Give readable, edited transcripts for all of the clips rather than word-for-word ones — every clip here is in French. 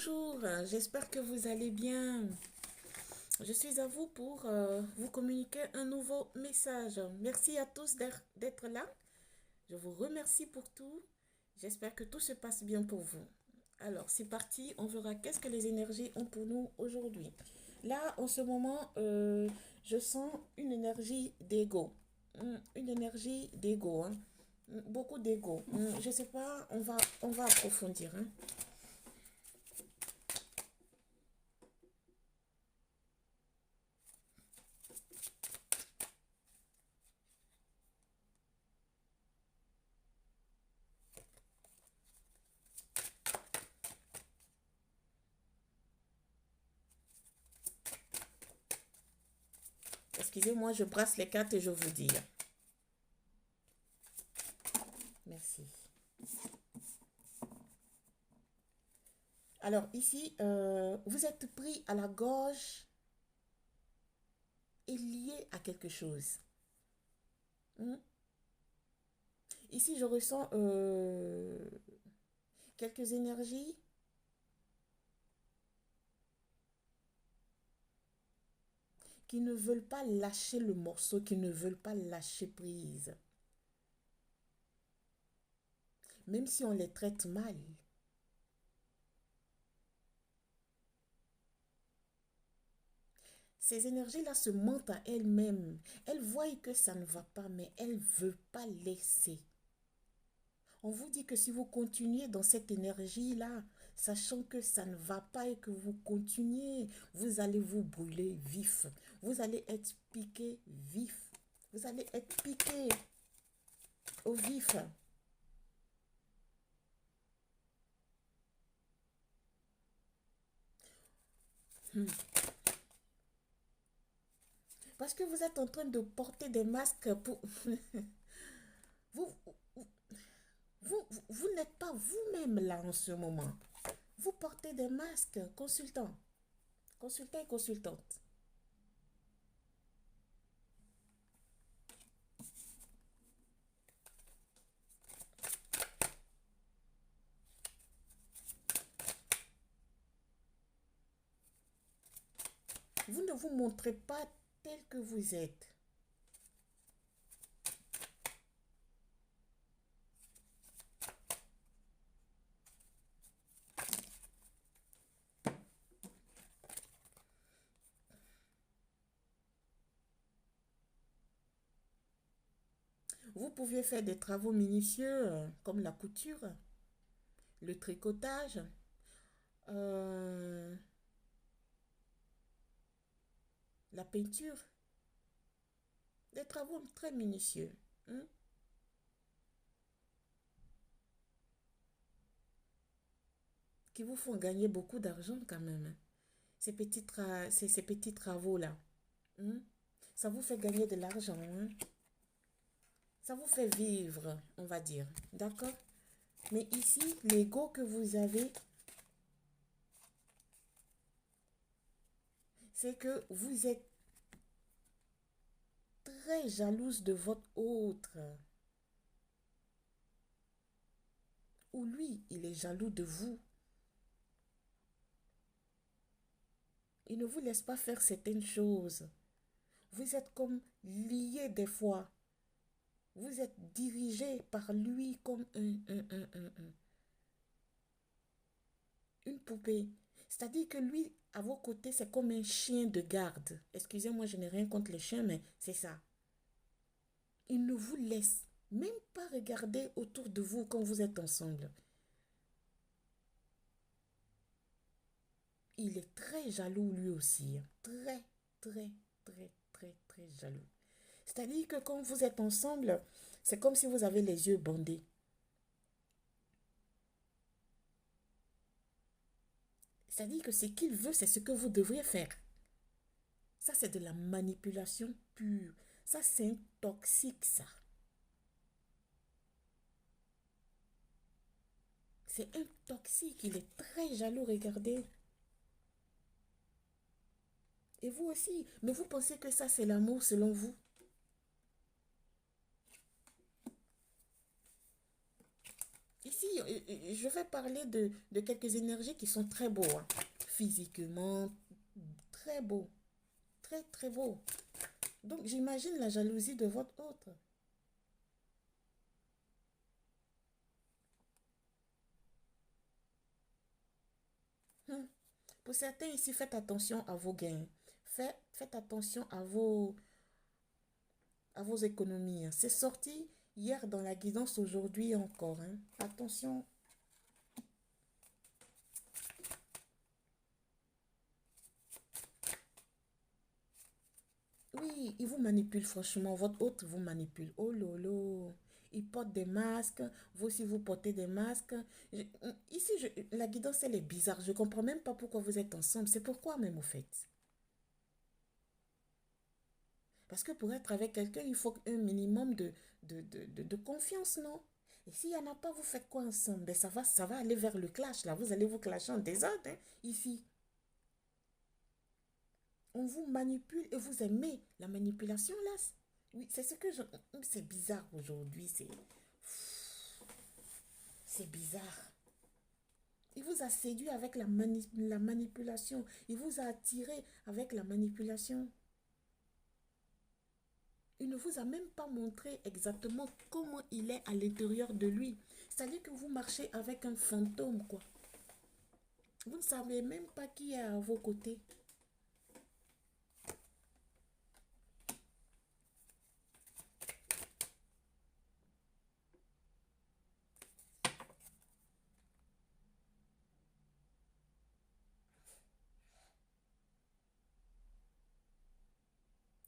Bonjour, j'espère que vous allez bien. Je suis à vous pour vous communiquer un nouveau message. Merci à tous d'être là. Je vous remercie pour tout. J'espère que tout se passe bien pour vous. Alors, c'est parti. On verra qu'est-ce que les énergies ont pour nous aujourd'hui. Là, en ce moment, je sens une énergie d'ego. Une énergie d'ego, hein. Beaucoup d'ego. Je ne sais pas, on va approfondir, hein. Excusez-moi, je brasse les cartes et je vous dis. Merci. Alors ici, vous êtes pris à la gorge et lié à quelque chose. Hmm. Ici, je ressens quelques énergies qui ne veulent pas lâcher le morceau, qui ne veulent pas lâcher prise. Même si on les traite mal. Ces énergies-là se mentent à elles-mêmes. Elles voient que ça ne va pas, mais elles ne veulent pas laisser. On vous dit que si vous continuez dans cette énergie-là, sachant que ça ne va pas et que vous continuez, vous allez vous brûler vif. Vous allez être piqué vif. Vous allez être piqué au vif. Parce que vous êtes en train de porter des masques pour... vous, vous n'êtes pas vous-même là en ce moment. Vous portez des masques, consultant. Consultant et consultante. Vous ne vous montrez pas tel que vous êtes. Vous pouviez faire des travaux minutieux comme la couture, le tricotage, euh, la peinture, des travaux très minutieux, hein, qui vous font gagner beaucoup d'argent quand même, hein. Ces petits travaux-là, hein, ça vous fait gagner de l'argent, hein. Ça vous fait vivre, on va dire. D'accord? Mais ici, l'ego que vous avez, c'est que vous êtes très jalouse de votre autre. Ou lui, il est jaloux de vous. Il ne vous laisse pas faire certaines choses. Vous êtes comme lié des fois. Vous êtes dirigé par lui comme une poupée. C'est-à-dire que lui, à vos côtés, c'est comme un chien de garde. Excusez-moi, je n'ai rien contre les chiens, mais c'est ça. Il ne vous laisse même pas regarder autour de vous quand vous êtes ensemble. Il est très jaloux lui aussi, hein. Très, très, très, très, très jaloux. C'est-à-dire que quand vous êtes ensemble, c'est comme si vous avez les yeux bandés. C'est-à-dire que ce qu'il veut, c'est ce que vous devriez faire. Ça, c'est de la manipulation pure. Ça, c'est un toxique, ça. C'est un toxique. Il est très jaloux, regardez. Et vous aussi. Mais vous pensez que ça, c'est l'amour selon vous? Ici, je vais parler de quelques énergies qui sont très beaux, hein. Physiquement, très beaux. Très, très beaux. Donc, j'imagine la jalousie de votre autre. Hmm. Pour certains ici, faites attention à vos gains. Faites attention à vos économies, hein. C'est sorti hier dans la guidance, aujourd'hui encore, hein. Attention. Oui, il vous manipule, franchement. Votre hôte vous manipule. Oh lolo. Il porte des masques. Vous aussi, vous portez des masques. Ici, la guidance, elle est bizarre. Je ne comprends même pas pourquoi vous êtes ensemble. C'est pourquoi même, au fait. Parce que pour être avec quelqu'un, il faut un minimum de confiance, non? Et s'il n'y en a pas, vous faites quoi ensemble? Ben, ça va aller vers le clash, là. Vous allez vous clasher en désordre, hein, ici. On vous manipule et vous aimez la manipulation, là. Oui, c'est ce que je... C'est bizarre aujourd'hui, c'est bizarre. Il vous a séduit avec la manipulation. Il vous a attiré avec la manipulation. Il ne vous a même pas montré exactement comment il est à l'intérieur de lui. C'est-à-dire que vous marchez avec un fantôme, quoi. Vous ne savez même pas qui est à vos côtés.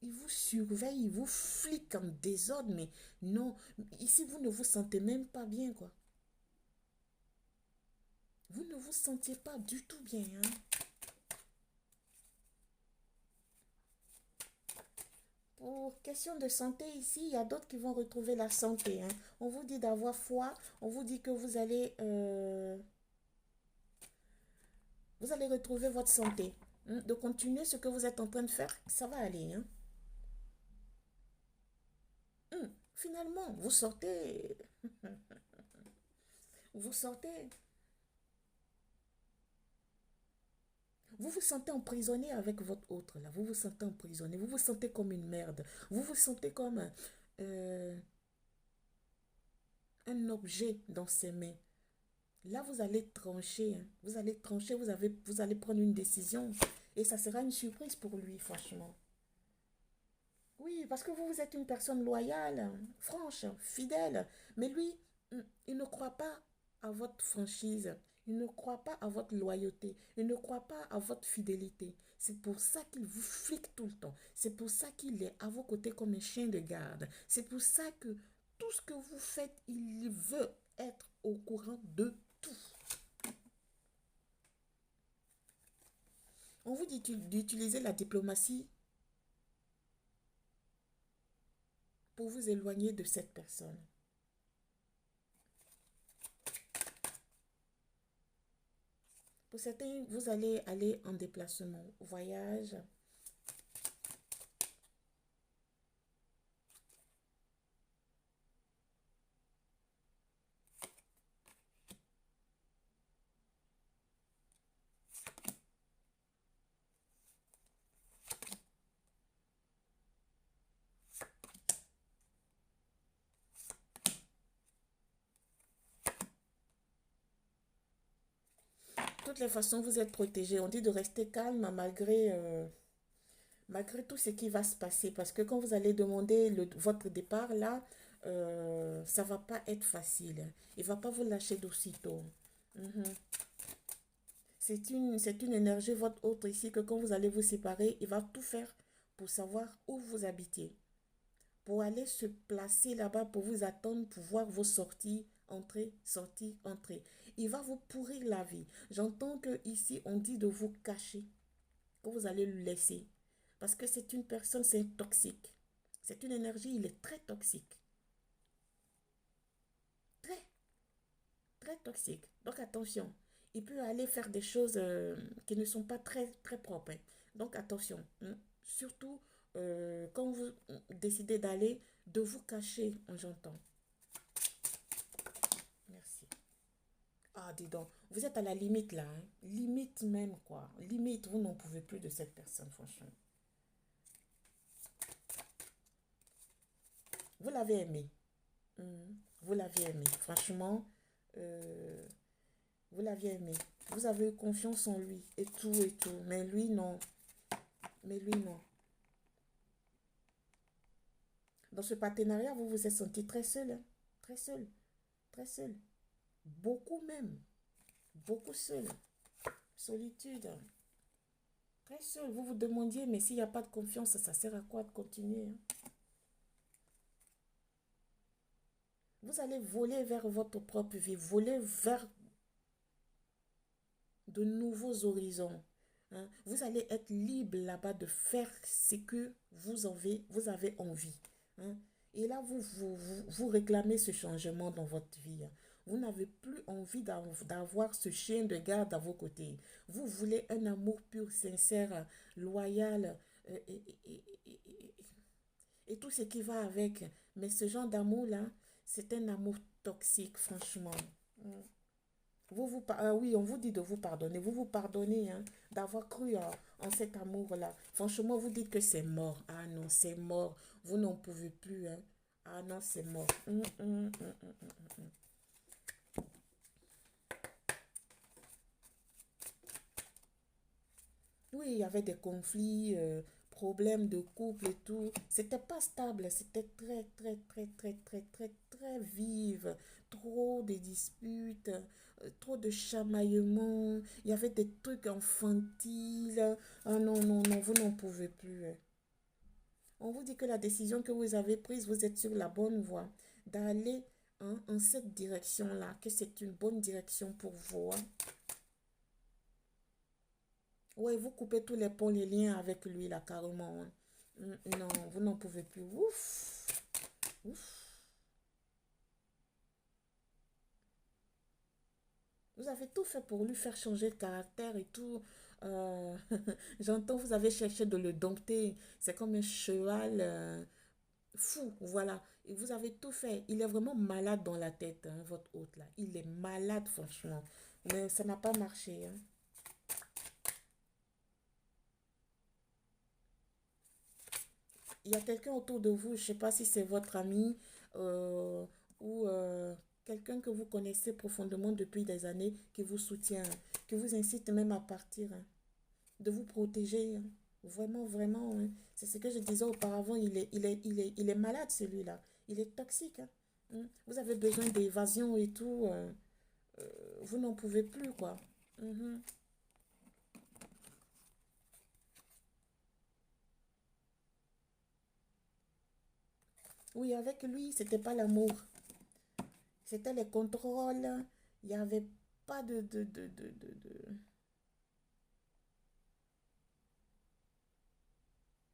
Il vous surveille, il vous flique en désordre, mais non, ici vous ne vous sentez même pas bien, quoi. Vous ne vous sentiez pas du tout bien, hein. Pour question de santé ici, il y a d'autres qui vont retrouver la santé, hein. On vous dit d'avoir foi, on vous dit que vous allez retrouver votre santé, hein. De continuer ce que vous êtes en train de faire, ça va aller, hein. Finalement, vous sortez, vous vous sentez emprisonné avec votre autre, là. Vous vous sentez emprisonné, vous vous sentez comme une merde. Vous vous sentez comme euh, un objet dans ses mains. Là, vous allez trancher, hein. Vous allez trancher, vous allez prendre une décision. Et ça sera une surprise pour lui, franchement. Oui, parce que vous êtes une personne loyale, franche, fidèle. Mais lui, il ne croit pas à votre franchise. Il ne croit pas à votre loyauté. Il ne croit pas à votre fidélité. C'est pour ça qu'il vous flique tout le temps. C'est pour ça qu'il est à vos côtés comme un chien de garde. C'est pour ça que tout ce que vous faites, il veut être au courant de tout. On vous dit d'utiliser la diplomatie pour vous éloigner de cette personne. Pour certains, vous allez aller en déplacement, voyage. De toutes les façons, vous êtes protégé. On dit de rester calme malgré tout ce qui va se passer. Parce que quand vous allez demander votre départ, là, ça va pas être facile. Il va pas vous lâcher d'aussitôt. Mhm. C'est une énergie, votre autre ici, que quand vous allez vous séparer, il va tout faire pour savoir où vous habitez. Pour aller se placer là-bas, pour vous attendre, pour voir vos sorties, entrées, sorties, entrées. Il va vous pourrir la vie. J'entends que ici on dit de vous cacher, que vous allez le laisser. Parce que c'est une personne, c'est toxique. C'est une énergie, il est très toxique. Très, très toxique. Donc attention, il peut aller faire des choses qui ne sont pas très, très propres, hein. Donc attention, hein. Surtout quand vous décidez d'aller, de vous cacher, j'entends. Merci. Ah, dis donc, vous êtes à la limite là, hein. Limite même, quoi. Limite, vous n'en pouvez plus de cette personne, franchement. Vous l'avez aimé. Mhm. Vous l'avez aimé. Franchement, euh, vous l'aviez aimé. Vous avez eu confiance en lui et tout et tout. Mais lui, non. Mais lui, non. Dans ce partenariat, vous vous êtes senti très seul, hein. Très seul. Très seul. Beaucoup même. Beaucoup seul. Solitude. Très seul. Vous vous demandiez, mais s'il n'y a pas de confiance, ça sert à quoi de continuer, hein? Vous allez voler vers votre propre vie, voler vers de nouveaux horizons, hein. Vous allez être libre là-bas de faire ce que vous avez envie, hein. Et là, vous réclamez ce changement dans votre vie, hein. Vous n'avez plus envie d'avoir ce chien de garde à vos côtés. Vous voulez un amour pur, sincère, loyal, et tout ce qui va avec. Mais ce genre d'amour-là, c'est un amour toxique, franchement. Mm. Ah oui, on vous dit de vous pardonner. Vous vous pardonnez, hein, d'avoir cru en cet amour-là. Franchement, vous dites que c'est mort. Ah non, c'est mort. Vous n'en pouvez plus, hein. Ah non, c'est mort. Oui, il y avait des conflits, problèmes de couple et tout. C'était pas stable, c'était très, très, très, très, très, très, très vive. Trop de disputes, trop de chamaillements. Il y avait des trucs infantiles. Ah non, non, non, vous n'en pouvez plus, hein. On vous dit que la décision que vous avez prise, vous êtes sur la bonne voie d'aller, hein, en cette direction-là, que c'est une bonne direction pour vous, hein. Ouais, vous coupez tous les ponts, les liens avec lui, là, carrément, hein. Non, vous n'en pouvez plus. Ouf, ouf. Vous avez tout fait pour lui faire changer de caractère et tout. J'entends, vous avez cherché de le dompter. C'est comme un cheval fou, voilà. Et vous avez tout fait. Il est vraiment malade dans la tête, hein, votre hôte, là. Il est malade, franchement. Mais ça n'a pas marché, hein. Il y a quelqu'un autour de vous, je ne sais pas si c'est votre ami, euh, ou quelqu'un que vous connaissez profondément depuis des années, qui vous soutient, qui vous incite même à partir, hein, de vous protéger, hein. Vraiment, vraiment, hein. C'est ce que je disais auparavant, il est malade celui-là. Il est toxique, hein. Vous avez besoin d'évasion et tout, vous n'en pouvez plus, quoi. Mhm. Oui, avec lui, c'était pas l'amour. C'était les contrôles. Il n'y avait pas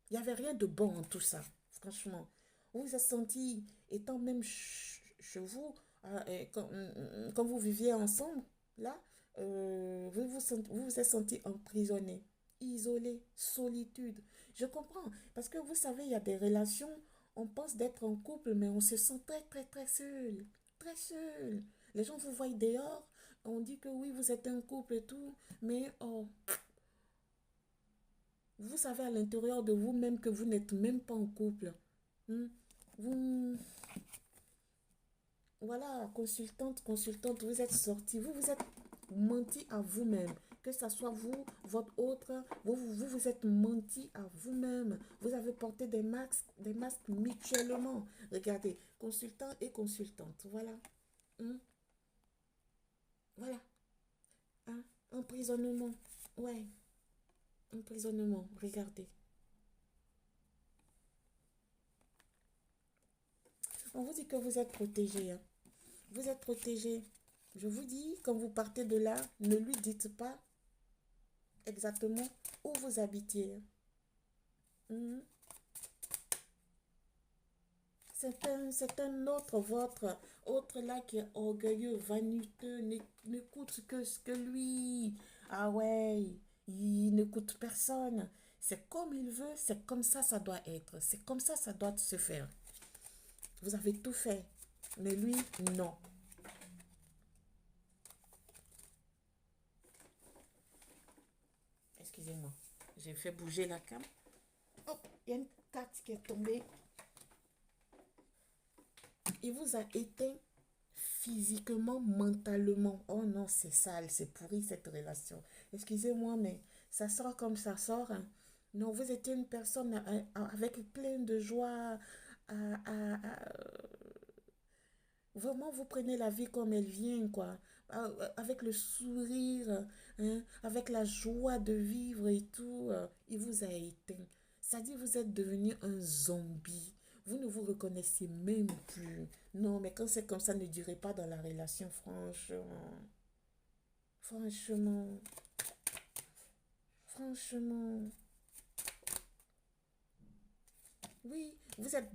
Il n'y avait rien de bon en tout ça, franchement. Vous vous êtes senti, étant même chez vous, quand vous viviez ensemble, là, vous vous êtes senti emprisonné, isolé, solitude. Je comprends, parce que vous savez, il y a des relations, on pense d'être en couple, mais on se sent très, très, très seul, très seul. Les gens vous voient dehors, on dit que oui, vous êtes un couple et tout, mais oh, vous savez à l'intérieur de vous-même que vous n'êtes même pas en couple. Hmm. Vous, voilà, consultante, consultante, vous êtes sorti, vous vous êtes menti à vous-même. Que ce soit vous, votre autre, vous êtes menti à vous-même. Vous avez porté des masques mutuellement. Regardez, consultant et consultante, voilà. Hmm. Voilà, hein. Emprisonnement, ouais, emprisonnement, regardez. On vous dit que vous êtes protégé, hein. Vous êtes protégé. Je vous dis, quand vous partez de là, ne lui dites pas exactement où vous habitiez. Mhm. C'est un autre, votre autre là qui est orgueilleux, vaniteux, n'écoute que ce que lui. Ah ouais, il n'écoute personne. C'est comme il veut, c'est comme ça doit être. C'est comme ça doit se faire. Vous avez tout fait. Mais lui, non. excusez-moi. J'ai fait bouger la cam. Oh, il y a une carte qui est tombée. Il vous a éteint physiquement, mentalement. Oh non, c'est sale, c'est pourri cette relation. Excusez-moi, mais ça sort comme ça sort, hein. Non, vous étiez une personne avec plein de joie. Vraiment, vous prenez la vie comme elle vient, quoi. Avec le sourire, hein, avec la joie de vivre et tout. Il vous a éteint. Ça dit, vous êtes devenu un zombie. Vous ne vous reconnaissez même plus. Non, mais quand c'est comme ça, ne durez pas dans la relation, franchement. Franchement. Franchement. Oui, vous êtes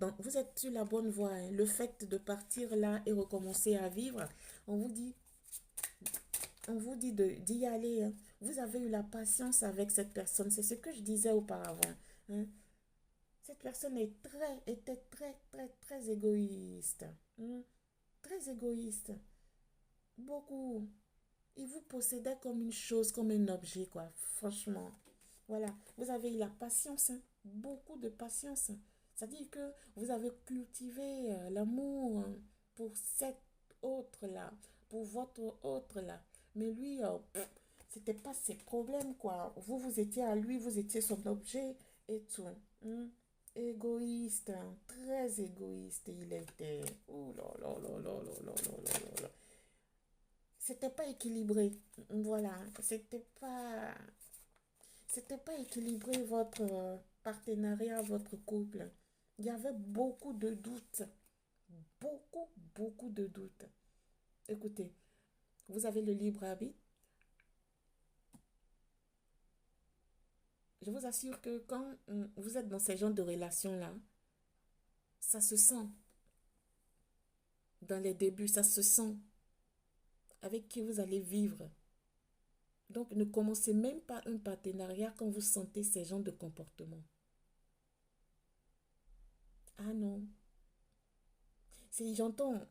sur la bonne voie, hein. Le fait de partir là et recommencer à vivre, on vous dit, d'y aller, hein. Vous avez eu la patience avec cette personne. C'est ce que je disais auparavant, hein. Cette personne était très, très, très égoïste, hein. Très égoïste. Beaucoup. Il vous possédait comme une chose, comme un objet, quoi. Franchement. Voilà. Vous avez eu la patience, hein. Beaucoup de patience. C'est-à-dire que vous avez cultivé l'amour, hein, pour cet autre-là, pour votre autre-là. Mais lui, c'était pas ses problèmes, quoi. Vous étiez à lui, vous étiez son objet et tout, hein. Égoïste, hein, très égoïste il était. Oh là là là là là là là là là. C'était pas équilibré. Voilà, c'était pas équilibré votre partenariat, votre couple. Il y avait beaucoup de doutes, beaucoup, beaucoup de doutes. Écoutez, vous avez le libre arbitre. Je vous assure que quand vous êtes dans ces genres de relations-là, ça se sent. Dans les débuts, ça se sent avec qui vous allez vivre. Donc, ne commencez même pas un partenariat quand vous sentez ces genres de comportement. Ah non, si j'entends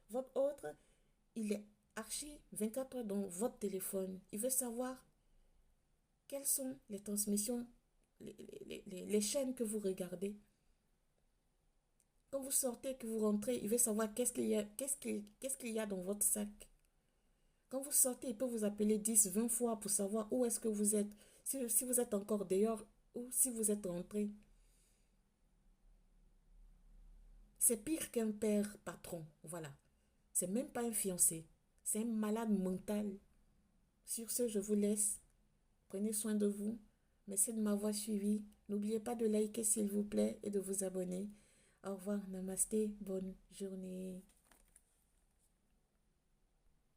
votre autre, il est archi 24 heures dans votre téléphone. Il veut savoir quelles sont les transmissions, les chaînes que vous regardez. Quand vous sortez, que vous rentrez, il veut savoir qu'est-ce qu'il y a dans votre sac. Quand vous sortez, il peut vous appeler 10, 20 fois pour savoir où est-ce que vous êtes. Si vous êtes encore dehors ou si vous êtes rentré. C'est pire qu'un père patron. Voilà. C'est même pas un fiancé. C'est un malade mental. Sur ce, je vous laisse. Prenez soin de vous. Merci de m'avoir suivi. N'oubliez pas de liker s'il vous plaît et de vous abonner. Au revoir, namasté, bonne journée.